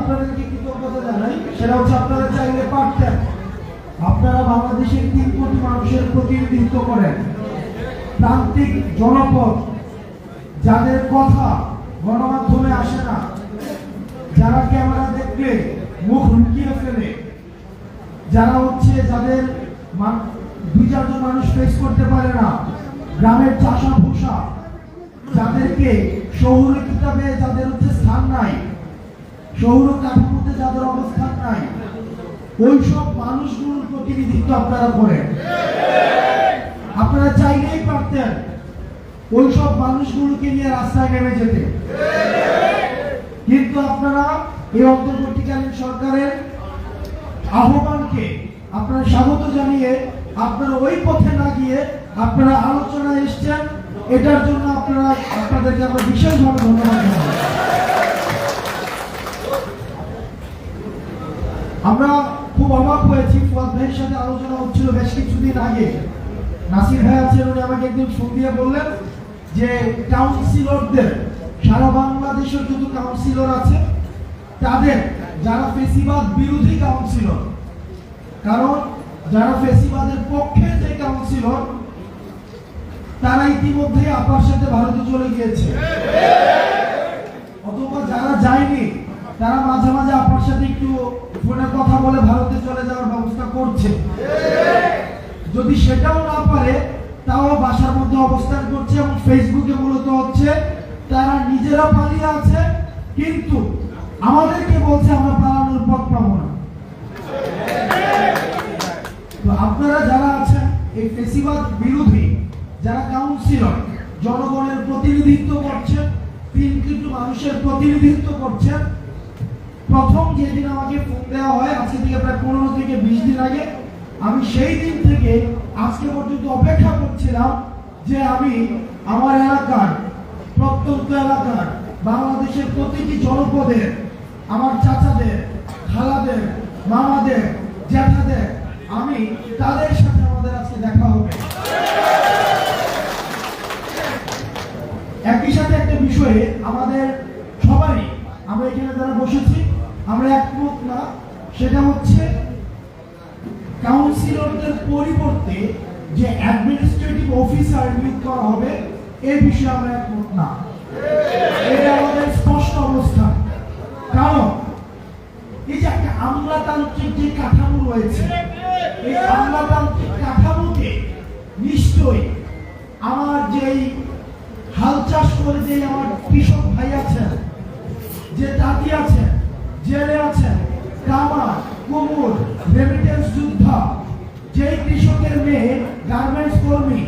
আপনাদেরকে কৃতজ্ঞতা জানাই, সেটা হচ্ছে আপনারা চাইলে পারতেন। আপনারা বাংলাদেশের 3 কোটি মানুষের প্রতিনিধিত্ব করেন, প্রান্তিক জনপদ, যাদের কথা গণমাধ্যমে আসে না, যারা ক্যামেরা দেখলে মুখ লুকিয়ে ফেলে, যারা হচ্ছে যাদের 2-4 জন মানুষ ফেস করতে পারে না, গ্রামের চাষা ভূষা, যাদেরকে শহুরে কিতাবে যাদের হচ্ছে স্থান নাই, শহুর কাঠামোতে যাদের অবস্থান নাই, ওই সব মানুষগুলোর প্রতিনিধিত্ব আপনারা করেন। আপনারা চাইলেই পারতেন ওই সব মানুষগুলোকে নিয়ে রাস্তায় নেমে যেতে, কিন্তু আপনারা এই অন্তর্বর্তীকালীন সরকারের আহ্বানকে আপনারা স্বাগত জানিয়ে আপনারা ওই পথে না গিয়ে আপনারা আলোচনায় এসেছেন। এটার জন্য আপনাদেরকে আমরা বিশেষভাবে ধন্যবাদ জানাই। আমরা খুব অবাক হয়েছি, ফুয়াদ ভাইয়ের সাথে আলোচনা হচ্ছিল বেশ কিছুদিন আগে। নাসির ভাই আছেন, উনি আমাকে একদিন ফোন দিয়ে বললেন যে কাউন্সিলরদের, সারা বাংলাদেশের যত কাউন্সিলর আছে তাদের, যারা ফেসিবাদ বিরোধী কাউন্সিলর, কারণ যারা ফেসিবাদের পক্ষে যে কাউন্সিলর তারা ইতিমধ্যে আপার সাথে ভারতে চলে গিয়েছে, অথবা যারা যায়নি তারা মাঝে মাঝে আপার সাথে একটু ফোনে কথা বলে ভারতে চলে যাওয়ার ব্যবস্থা করছে। যদি সেটাও না পারে তাও বাসার মধ্যে অবস্থান করছে এবং ফেসবুকে মূলত হচ্ছে তারা নিজেরা পালিয়ে আছে, কিন্তু আমাদেরকে বলছে আমরা পালানোর পথ পাবো না। তো আপনারা যারা আছেন এই ফেসিবাদ বিরোধী, যারা কাউন্সিলর, জনগণের প্রতিনিধিত্ব করছেন, 3 কোটি মানুষের প্রতিনিধিত্ব করছেন, প্রথম যেদিন আমাকে ফোন দেওয়া হয়, আজকে থেকে প্রায় 15 থেকে 20 দিন আগে, আমি সেই দিন থেকে আজকে পর্যন্ত অপেক্ষা করছিলাম যে আমি আমার এলাকার, প্রত্যন্ত এলাকার, বাংলাদেশের প্রতিটি জনপদের আমার চাচাদের, খালাদের, মামাদের, জ্যাঠাদের, আমি তাদের সাথে আমাদের আজকে দেখা হবে। একই সাথে একটা বিষয়ে আমাদের সবারই, আমরা এখানে যারা বসেছি আমরা একমত না, সেটা হচ্ছে কাউন্সিলরদের পরিবর্তে যে অ্যাডমিনিস্ট্রেটিভ অফিসার নিয়োগ করা হবে এই বিষয়ে আমরা একমত না। এটা আমাদের স্পষ্ট অবস্থান। কারণ এই যে একটা আমলাতান্ত্রিক যে কাঠামো রয়েছে, এই আমলাতান্ত্রিক কাঠামোকে নিশ্চয়ই আমার যেই হাল চাষ করে যে আমার কৃষক ভাই আছেন, যে তাঁতি আছেন, জেলে আছেন, কামার, কুমুর, রেমিটেন্স যোদ্ধা, যেই কৃষকের মেয়ে গার্মেন্টস কর্মী,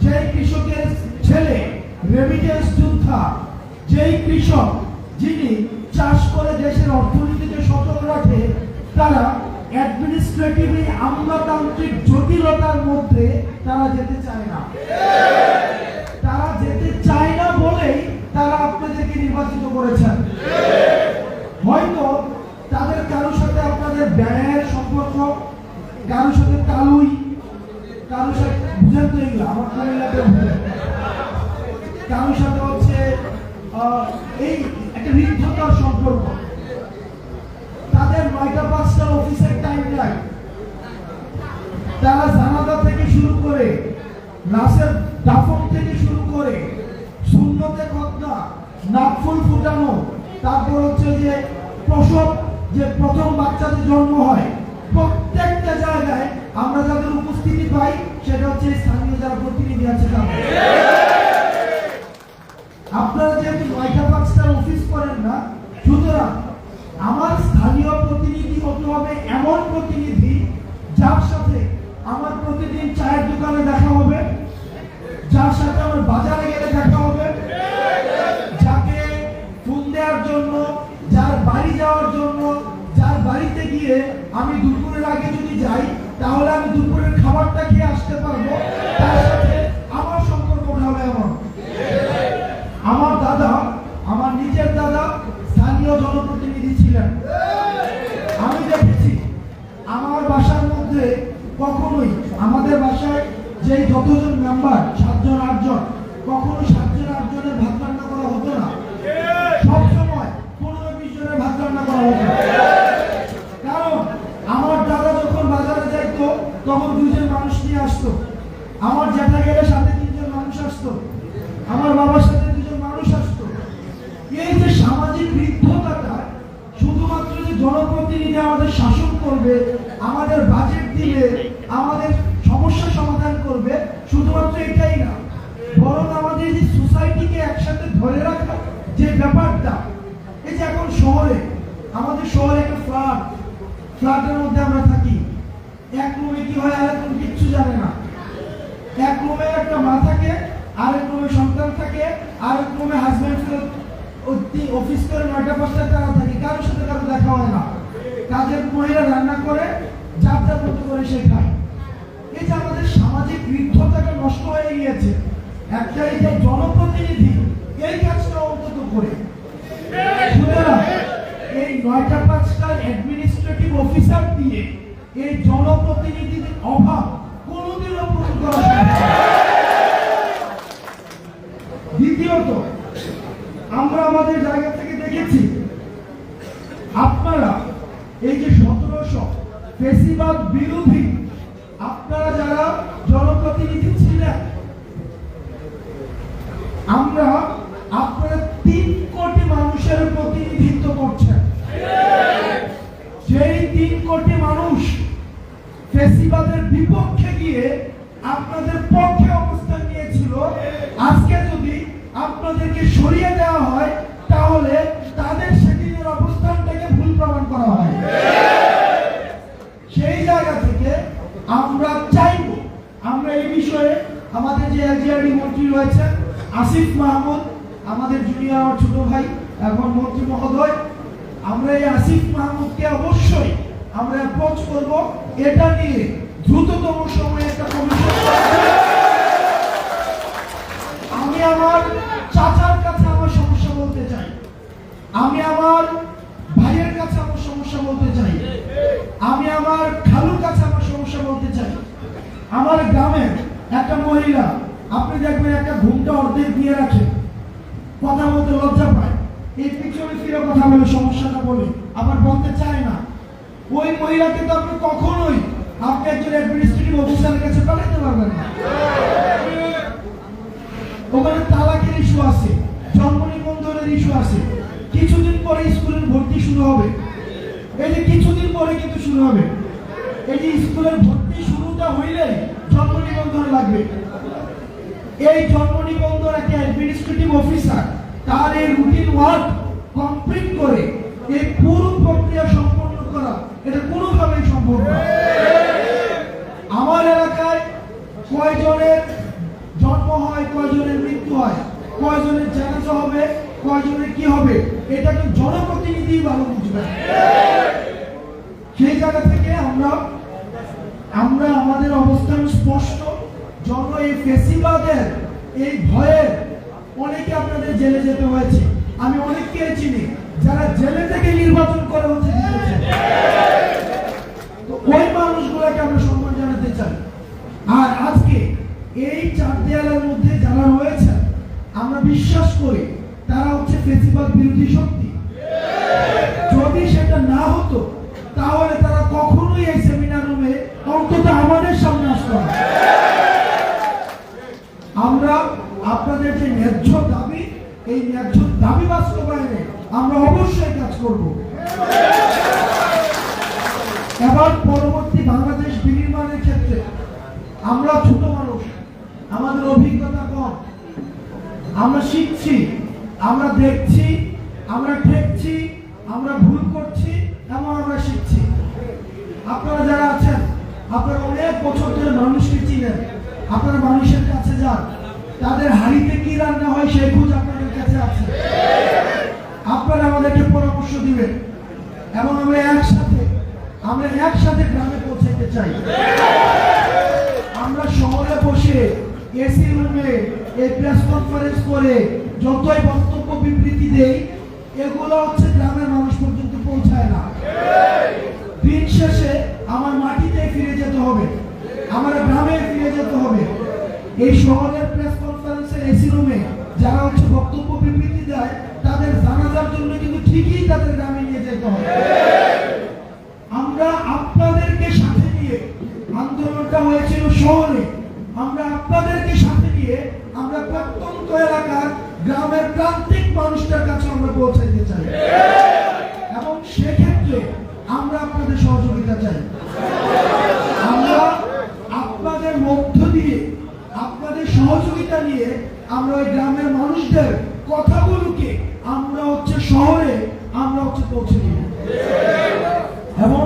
যেই কৃষকের ছেলে রেমিটেন্স যোদ্ধা, যেই কৃষক যিনি চাষ করে দেশের অর্থনীতিকে সচল রাখে, তারা অ্যাডমিনিস্ট্রেটিভলি আমলাতান্ত্রিক জটিলতার মধ্যে তারা যেতে চায় না। তারা যেতে চায় না বলেই তারা আপনাদেরকে নির্বাচিত করেছেন। হয়তো তাদের কারোর সাথে আপনাদের ব্যয়ের সম্পর্ক, কারোর সাথে তালুই, কারোর সাথে বুঝেন তো এগুলো আমার এলাকাতে বুঝেন, কারোর সাথে হচ্ছে এই একটা মিথ্যতার সম্পর্ক। তাদের 9টা-5টার অফিসের টাইম নাই। তারা জানাজা থেকে শুরু করে, লাশের দাফন থেকে শুরু করে, সুন্নতে খতনা, নাকফুল ফুটানো, তারপর হচ্ছে যে প্রসব, যে প্রথম বাচ্চাদের জন্ম হয়, প্রত্যেকটা জায়গায় আমরা যাদের উপস্থিতি পাই সেটা হচ্ছে স্থানীয় যারা প্রতিনিধি আছে তাদের। আপনারা যেহেতু 9টা-5টার অফিস করেন না, সুতরাং আমার স্থানীয় প্রতিনিধি হতে হবে এমন প্রতিনিধি যার সাথে আমার প্রতিদিন চায়ের দোকানে দেখা হবে, যার সাথে আমার বাজারে গেলে দেখা হবে, যাকে ফোন দেওয়ার জন্য, যার বাড়ি যাওয়ার জন্য, যার বাড়িতে গিয়ে আমি দুপুরের আগে যদি যাই তাহলে আমি দুপুরের খাবারটা খেয়ে আসতে পারবো, তার সাথে আমার সম্পর্কটা হবে এমন। আমার দাদা, আমার নিজের দাদা স্থানীয় জনপ্রতিনিধি ছিলেন। আমি দেখেছি আমার বাসার মধ্যে কখনোই, আমাদের বাসায় যে যতজন মেম্বার 7 জন 8 জন, কখনো 7 জন 8 জনের ভাত রান্না করা হতো না। সব সময় 15-20 জনের ভাত রান্না করা হতো। করবে, আমাদের বাজেট দিবে, আমাদের সমস্যা সমাধান করবে, শুধুমাত্র এটাই না, বরং আমাদের যে সোসাইটিকে একসাথে ধরে রাখা যে ব্যাপারটা, এই যে এখন শহরে, আমাদের শহরে একটা ফ্ল্যাটের মধ্যে আমরা থাকি, এক রুমে কি হয় আরেক রুম কিচ্ছু জানে না, এক রুমে একটা মা থাকে, আরেক রুমে সন্তান থাকে, আরেক রুমে হাজবেন্ড অফিস করে 9টা-5টায় তারা থাকে, কারোর সাথে কারো দেখা হয় না, কাজের মহিলা রান্না করে যার যার মতো করে সে খায়। এই যে আমাদের সামাজিক ঋদ্ধতাটা নষ্ট হয়ে গিয়েছে, একটা এই যে জনপ্রতিনিধি এই কাজটা অন্তত করে, সুতরাং এই 9টা-5টার অ্যাডমিনিস্ট্রেটিভ অফিসার দিয়ে এই জনপ্রতিনিধির অভাব কোনোদিনও পূরণ করা সম্ভব না। দ্বিতীয়ত, আমরা আমাদের জায়গা থেকে দেখেছি আপনারা এই যে 1700 ফেসিবাদ বিরোধী আপনারা যারা জনপ্রতিনিধি ছিলেন, আমরা আপনারা 3 কোটি মানুষের প্রতিনিধিত্ব করছেন। যেই 3 কোটি মানুষ ফেসিবাদের বিপক্ষে গিয়ে আপনাদের পক্ষে অবস্থান নিয়েছিল, আজকে যদি আপনাদেরকে সরিয়ে দেওয়া হয় তাহলে তাদের সেদিনের অবস্থানটাকে ভুল প্রমাণ করা হয়। সেই জায়গা থেকে আমরা চাইব, আমরা এই বিষয়ে আমাদের যে এলজিআরডি মন্ত্রী রয়েছেন আসিফ মাহমুদ, আমাদের জুনিয়র আমার ছোট ভাই এখন মন্ত্রী মহোদয়, আমরা এই আসিফ মাহমুদকে অবশ্যই আমরা অ্যাপ্রোচ করব, এটা নিয়ে দ্রুততম সময়ে একটা কমিশন। আমি আমার চাচার কাছে আমার সমস্যা বলতে চাই, আমি আমার ভাইয়ের কাছে আমার সমস্যা বলতে চাই, আমি আমার খালুর কাছে আমার সমস্যা বলতে চাই। আমার গ্রামের একটা মহিলা, আপনি দেখবেন একটা ঘুমটা অর্ধেক দিয়ে রাখে, কথা বলতে লজ্জা পায়, এই পিছনে ফিরে কথা বলে সমস্যাটা বলে আবার বলতে চায় না। ওই মহিলাকে তো আপনি কখনোই আপনি একজন অ্যাডমিনিস্ট্রেটিভ অফিসারের কাছে পাঠাতে পারবেন না। ওখানে তালাকের ইস্যু আছে, জন্ম নিবন্ধনের ইস্যু আছে, কিছুদিন পরে স্কুলের ভর্তি শুরু হবে, এই যে কিছুদিন পরে কিন্তু শুরু হবে, এই যে স্কুলের ভর্তি শুরুটা হইলে জন্ম নিবন্ধন লাগবে। এই জন্ম নিবন্ধন একটা অ্যাডমিনিস্ট্রেটিভ অফিসার তার এই রুটিন ওয়ার্ক কমপ্লিট করে এই পুরো প্রক্রিয়া সম্পন্ন করা, এটা কোনোভাবেই সম্ভব না। আমার এলাকায় কয়জনের জন্ম হয়, কয়জনের মৃত্যু হয়, কয়জনের জানাজা হবে, কয়জনের কি হবে, এটা তো জনপ্রতিনিধি ভালো বুঝবে। সেই জায়গা থেকে আমরা আমাদের অবস্থান স্পষ্ট। এই ফেসিবাদের এই ভয়ে অনেকে আপনাদের জেলে যেতে হয়েছে, আমি অনেককে চিনি যারা জেলে থেকে নির্বাচন করে হচ্ছে জিতেছে। তো ওই মানুষগুলোকে আমরা সম্মান জানাতে চাই। আর আজকে এই 4 দেয়ালের মধ্যে যারা রয়েছে, আমরা বিশ্বাস করি তারা হচ্ছে ফেসিবাদ বিরোধী শক্তি। যদি সেটা না হতো তাহলে তারা কখনোই এই সেমিনার রুমে অন্তত আমাদের সামনে আসতো না। আমরা আপনাদের যে ন্যায্য দাবি, এই ন্যায্য দাবি বাস্তবায়নে আমরা অবশ্যই কাজ করব। এবার পরবর্তী বাংলাদেশ বিনির্মাণের ক্ষেত্রে আমরা ছোট মানুষ, আমাদের অভিজ্ঞতা কম, আমরা শিখছি, আমরা দেখছি, আমরা ঠেকছি, আমরা ভুল করছি এবং আমরা শিখছি। আপনারা যারা আছেন, আপনারা অনেক বছর ধরে মানুষকে চিনেন, আপনারা মানুষের কাছে যান, তাদের হাড়িতে কি রান্না হয় সেই খোঁজ আপনাদের কাছে আছে। আপনারা আমাদেরকে পরামর্শ দিবেন এবং আমরা একসাথে গ্রামে পৌঁছাতে চাই। আমরা শহরে বসে এসি রুমে এই প্রেস কনফারেন্স করে যতই বক্তব্য বিবৃতি দেই, এগুলো হচ্ছে গ্রামের মানুষ পর্যন্ত পৌঁছায় না। দিন শেষে আমার মাটিতে ফিরে যেতে হবে, আমার গ্রামে ফিরে যেতে হবে। এই শহরের প্রেস কনফারেন্সের এসি রুমে যারা হচ্ছে বক্তব্য বিবৃতি দেয়, তাদের জানাজার জন্য কিন্তু ঠিকই তাদের গ্রামে নিয়ে যেতে হবে। আমরা আপনাদেরকে সাথে নিয়ে, আন্দোলনটা হয়েছিল শহরে, আমরা আপনাদেরকে সাথে নিয়ে আমরা প্রত্যন্ত এলাকার গ্রামের প্রান্তিক মানুষদের কাছে আমরা পৌঁছাইতে চাই এবং সেক্ষেত্রে আমরা আপনাদের সহযোগিতা চাই। পৌঁছে দিবে এবং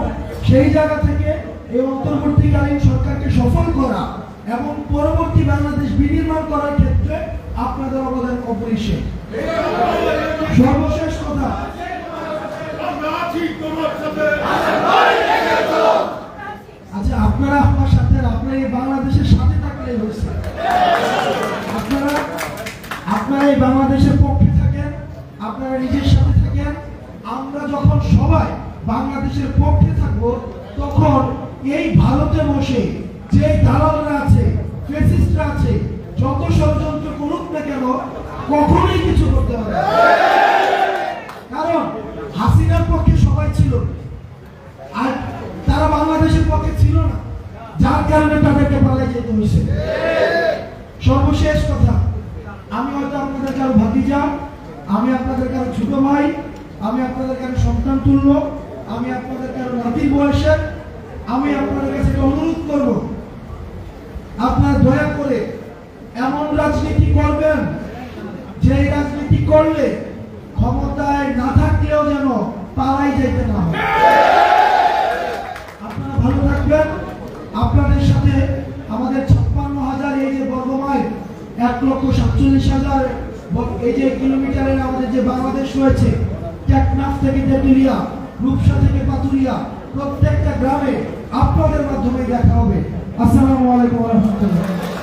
সেই জায়গা থেকে এই অন্তর্বর্তীকালীন সরকারকে সফল করা এবং পরবর্তী বাংলাদেশ বিনির্মাণ করার ক্ষেত্রে আপনাদের অবদান অপরিসীম। সর্বশেষ কথা, আচ্ছা আপনারা আমার সাথে, আপনারা এই বাংলাদেশের সাথে থাকলে হয়েছে, আপনারা এই বাংলাদেশের পক্ষে থাকেন, আপনারা নিজের সাথে থাকেন। আমরা যখন সবাই বাংলাদেশের পক্ষে থাকবো তখন এই ভারতে বসে যে দালালরা আছে, ফ্যাসিস্টরা আছে, যত ষড়যন্ত্র করুক না কেন কখনোই কিছু করতে পারবে না। কারণ হাসিনার পক্ষে সবাই ছিল আর তারা বাংলাদেশের পক্ষে ছিল না, যার কারণে তাদেরকে পালাই যেতে হয়েছে। সর্বশেষ কথা, আমি হয়তো আপনাদের কারো ভাতিজা, আমি আপনাদের কারো ছোট ভাই, আমি আপনাদের কারো সন্তান তুল্য, আমি আপনাদের কারো নাতির বয়সের, আমি আপনাদের কাছে অনুরোধ করব, আপনারা দয়া করে এমন রাজনীতি করবেন যে রাজনীতি করলে ক্ষমতায় না থাকলেও যেন পালাই যেতে না হয়। আপনারা ভালো থাকবেন। আপনাদের সাথে আমাদের 56,000 এই যে বর্গমাইল, 1,47,000 এই যে কিলোমিটারের আমাদের যে বাংলাদেশ রয়েছে, টেকনাফ থেকে তেঁতুলিয়া, রূপসা থেকে পাতুরিয়া, প্রত্যেকটা গ্রামে আপনাদের মাধ্যমে দেখা হবে। আসসালামু আলাইকুম ওয়া রাহমাতুল্লাহ।